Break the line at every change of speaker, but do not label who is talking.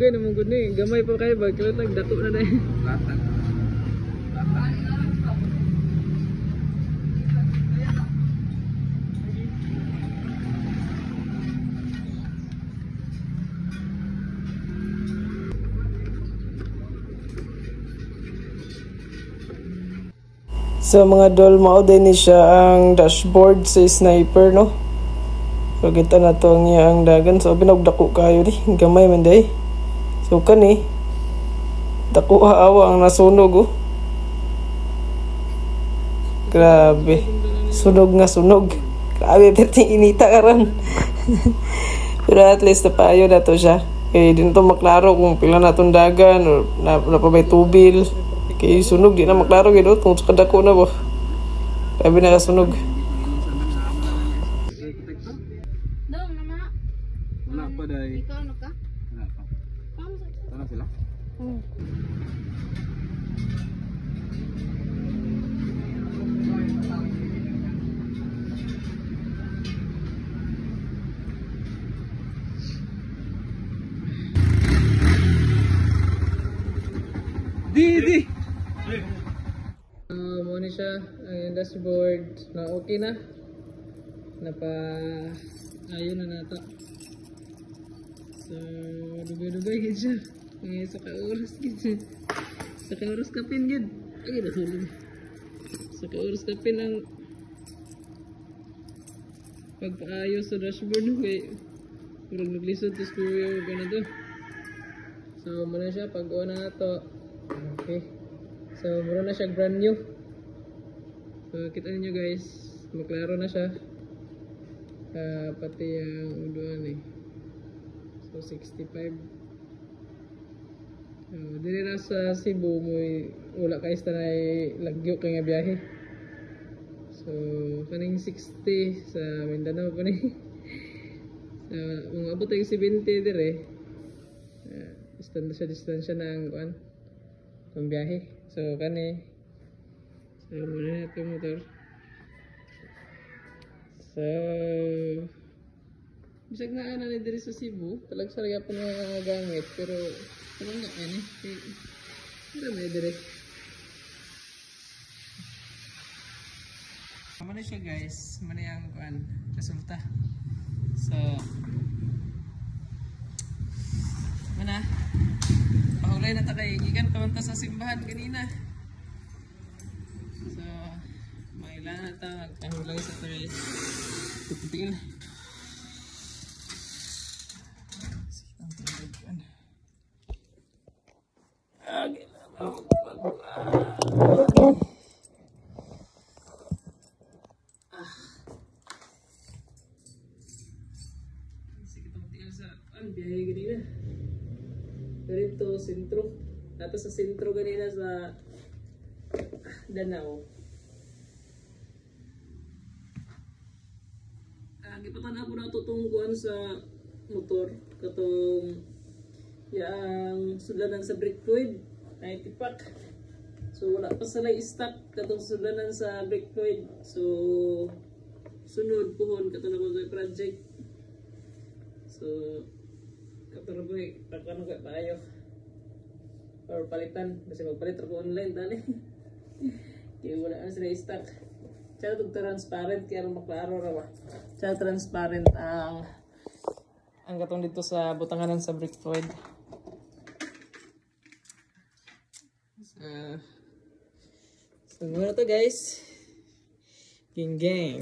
dugay-dugay naman gud ni. Gamay pa kayo ba kaya nagdato na na.
So mga dol, mao din ni siya ang dashboard sa sniper, no? So kita na to ang iya ang dagan. So binagdako kayo di, gamay man day. So kani dako awa ang nasunog, oh. Grabe. Sunog nga sunog. Grabe perting inita karon. Pero at least napayo na to siya. Kaya din to maklaro kung pila na tong dagan o napabay tubil. Kaya sunog, di na maklaro gino. Tungkol sa kadako na ba? Grabe na kasunog.
Dong, nama.
Wala pa day.
Ikaw ano ka?
Wala pa. Tara sila. Di. Muna siya ang dashboard na okay na. Ayun na nata. So, dugay-dugay gid siya. Sa ka-oras gid siya. Sa ka-oras kapin gid. Ay, nasulog. Sa ka-oras kapin ang pagpaayos sa dashboard kay murag naglisod to square gana to. So, muna siya pag-on na to. Okay. So, mura na siya brand new. So, kita niyo guys, maklaro na siya. Pati ang uduan eh. So, 65. Dili na sa Cebu, wala kayo sa lagyo kay nga biyahe. So, kaning 60 sa Mindanao pa ni. So, mga abot ay 70 dire. Distansya ng kuan. Pambiyahe. So kani. So muna na ito motor. So bisag na ana ni diri sa Cebu, talag sa po nga gamit pero ano nga ani? Ano na diri? Mana siya guys? Mana yang kuan resulta. So mana? Pahulay na ta kay gikan pamanta sa simbahan kanina. So, mailan na ta magpahulay sa tres. Tingin. Sige tong tingin sa biyahe kanina. Dito sentro. Ato sa sentro kanina sa Danao. Gipatan ako na tutungkuan sa motor katong yang sudlanan sa brake fluid ay tipak. So wala pa sa stock katong sudlanan sa brake fluid. So sunod puhon katong ako sa project. So katong boy pagkano ka tayo or palitan kasi magpalit ako online dali. Kaya wala na sila stock. Tsaka itong transparent kaya maklaro raw. Tsaka transparent ang katong dito sa butanganan sa brake fluid. So muna to guys. Gang gang.